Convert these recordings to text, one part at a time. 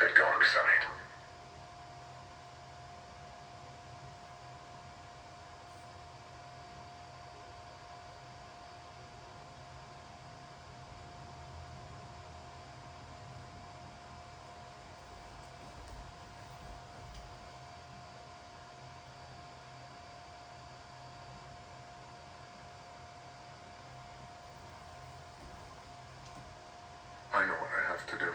the dark side. I know what I have to do.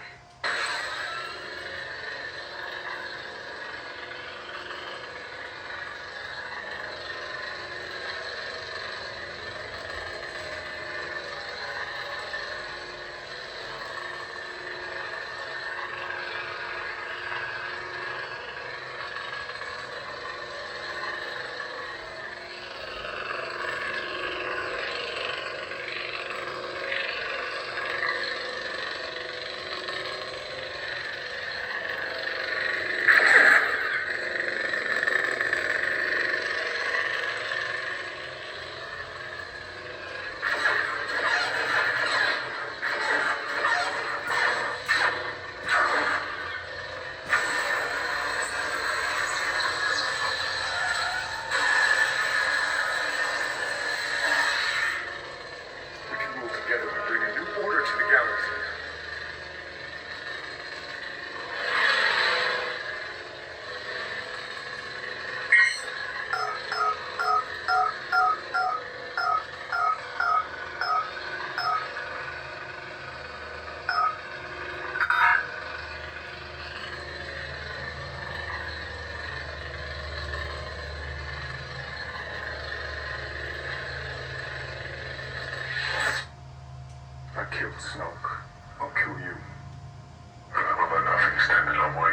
We can rule together and bring a new order to the galaxy. I killed Snoke. I'll kill you. We'll let nothing stand in our way.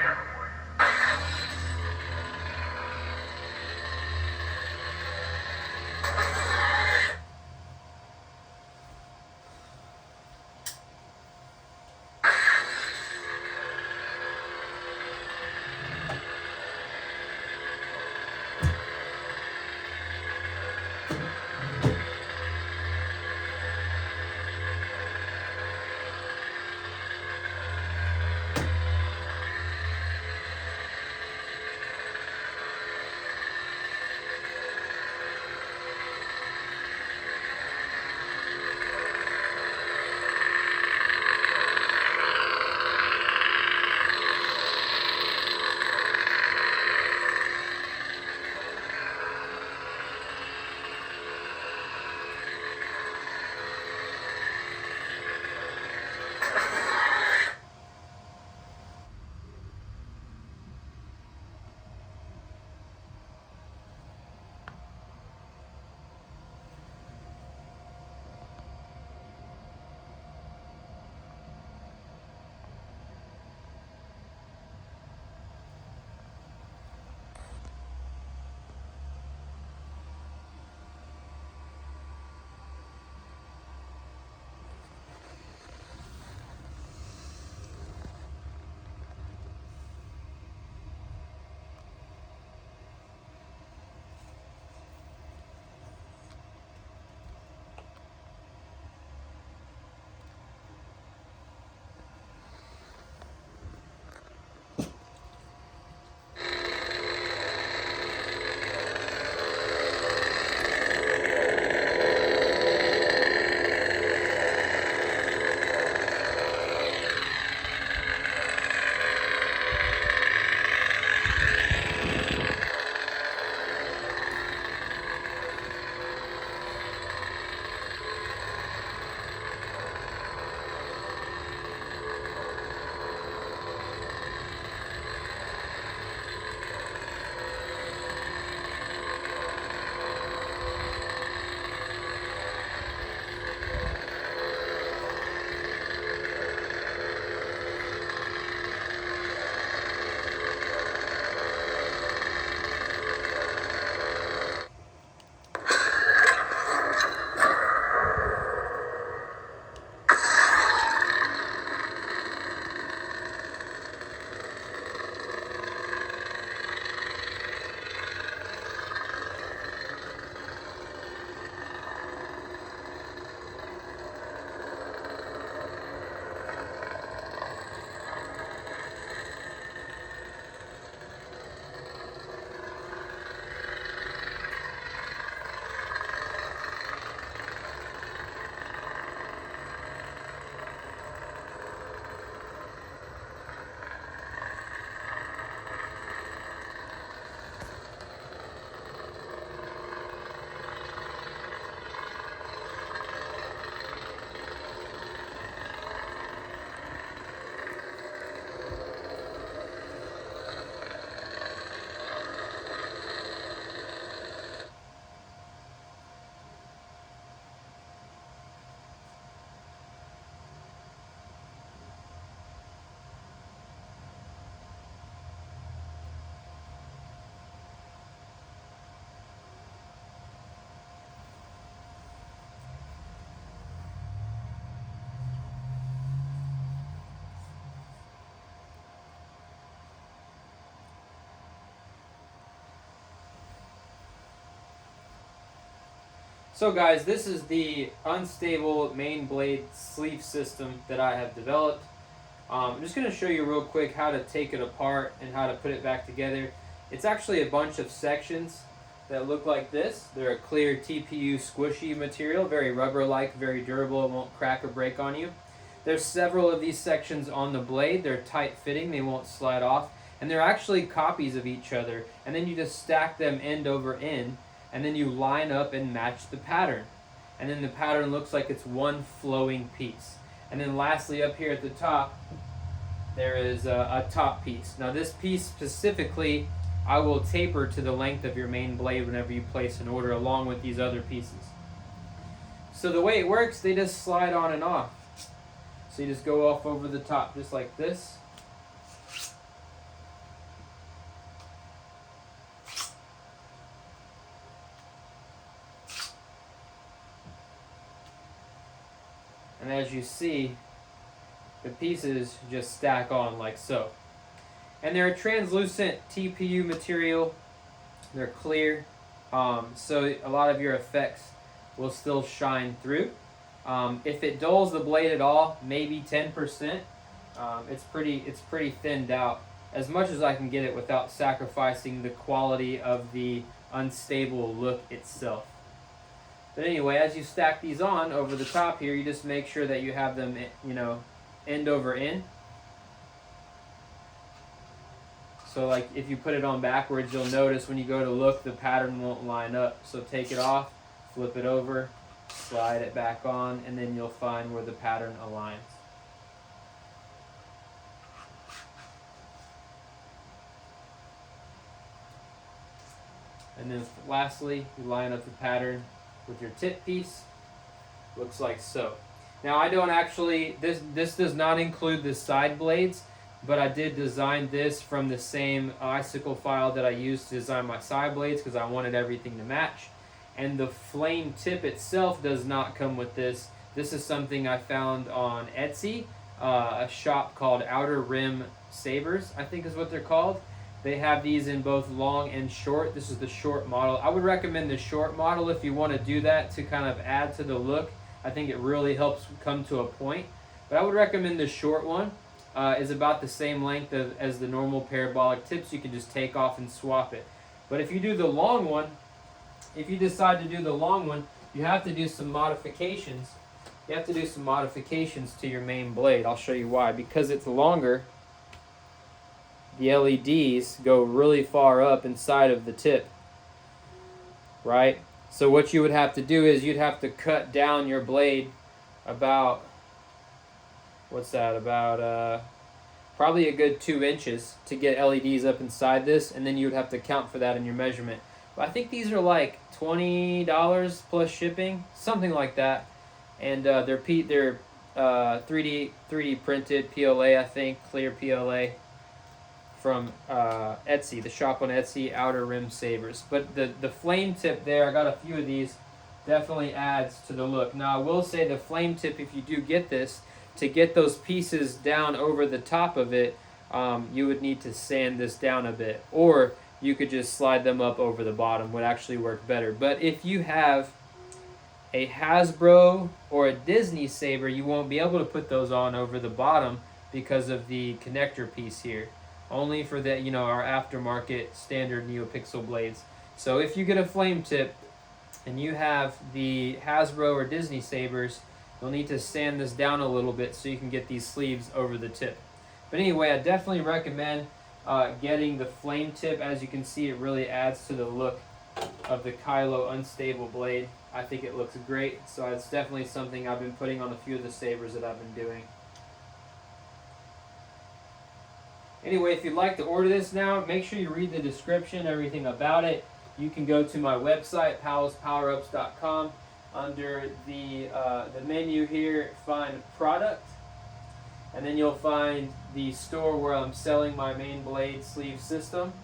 So guys, this is the unstable main blade sleeve system that I have developed. I'm just going to show you real quick how to take it apart and how to put it back together. It's actually a bunch of sections that look like this. They're a clear TPU squishy material, very rubber-like, very durable, it won't crack or break on you. There's several of these sections on the blade. They're tight-fitting, they won't slide off, and they're actually copies of each other. And then you just stack them end over end, and then you line up and match the pattern. And then the pattern looks like it's one flowing piece. And then lastly, up here at the top, there is a top piece. Now this piece specifically, I will taper to the length of your main blade whenever you place an order, along with these other pieces. So the way it works, they just slide on and off. So you just go off over the top, just like this. And as you see, the pieces just stack on like so. And they're a translucent TPU material. They're clear, so a lot of your effects will still shine through. If it dulls the blade at all, maybe 10%. It's pretty thinned out, as much as I can get it without sacrificing the quality of the unstable look itself. But anyway, as you stack these on over the top here, you just make sure that you have them, end over end. So like if you put it on backwards, you'll notice when you go to look, the pattern won't line up. So take it off, flip it over, slide it back on, and then you'll find where the pattern aligns. And then lastly, you line up the pattern with your tip piece. Looks like so. Now I don't actually, this does not include the side blades, but I did design this from the same icicle file that I used to design my side blades because I wanted everything to match. And the flame tip itself does not come with this. This is something I found on Etsy, a shop called Outer Rim Sabers, I think is what they're called. They have these in both long and short. This is the short model. I would recommend the short model if you want to do that to kind of add to the look. I think it really helps come to a point. But I would recommend the short one. Is about the same length as the normal parabolic tips. You can just take off and swap it. But if you do the long one, if you decide to do the long one, you have to do some modifications. You have to do some modifications to your main blade. I'll show you why. Because it's longer, the LEDs go really far up inside of the tip, right? So what you would have to do is you'd have to cut down your blade about, what's that, about probably a good 2 inches to get LEDs up inside this, and then you would have to count for that in your measurement. But I think these are like $20 plus shipping, something like that. And they're 3D printed PLA, I think, clear PLA from Etsy, the shop on Etsy, Outer Rim Sabers. But the flame tip there, I got a few of these, definitely adds to the look. Now I will say the flame tip, if you do get this, to get those pieces down over the top of it, you would need to sand this down a bit. Or you could just slide them up over the bottom, would actually work better. But if you have a Hasbro or a Disney Saber, you won't be able to put those on over the bottom because of the connector piece here. Only for the, our aftermarket standard NeoPixel blades. So if you get a flame tip and you have the Hasbro or Disney Sabers, you'll need to sand this down a little bit so you can get these sleeves over the tip. But anyway, I definitely recommend getting the flame tip. As you can see, it really adds to the look of the Kylo unstable blade. I think it looks great, so it's definitely something I've been putting on a few of the sabers that I've been doing. Anyway, if you'd like to order this now, make sure you read the description, everything about it. You can go to my website, powellspowerups.com. Under the menu here, find product, and then you'll find the store where I'm selling my main blade sleeve system.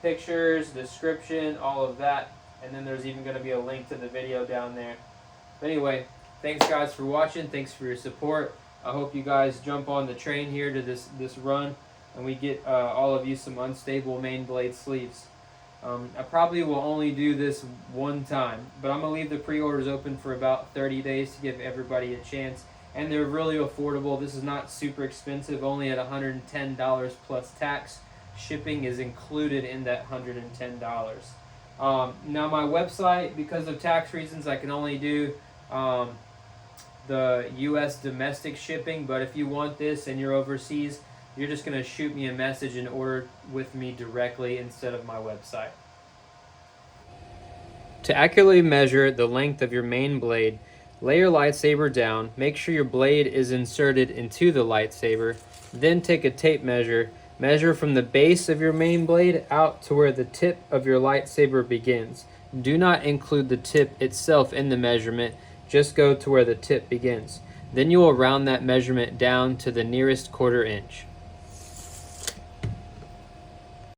Pictures, description, all of that, and then there's even going to be a link to the video down there. But anyway, thanks guys for watching, thanks for your support. I hope you guys jump on the train here to this run, and we get all of you some unstable main blade sleeves. I probably will only do this one time, but I'm gonna leave the pre-orders open for about 30 days to give everybody a chance. And they're really affordable. This is not super expensive, only at $110 plus tax. Shipping is included in that $110. Now my website, because of tax reasons, I can only do the U.S. domestic shipping. But if you want this and you're overseas, you're just going to shoot me a message and order with me directly instead of my website. To accurately measure the length of your main blade, lay your lightsaber down, make sure your blade is inserted into the lightsaber, then take a tape measure, measure from the base of your main blade out to where the tip of your lightsaber begins. Do not include the tip itself in the measurement, just go to where the tip begins. Then you will round that measurement down to the nearest 1/4 inch.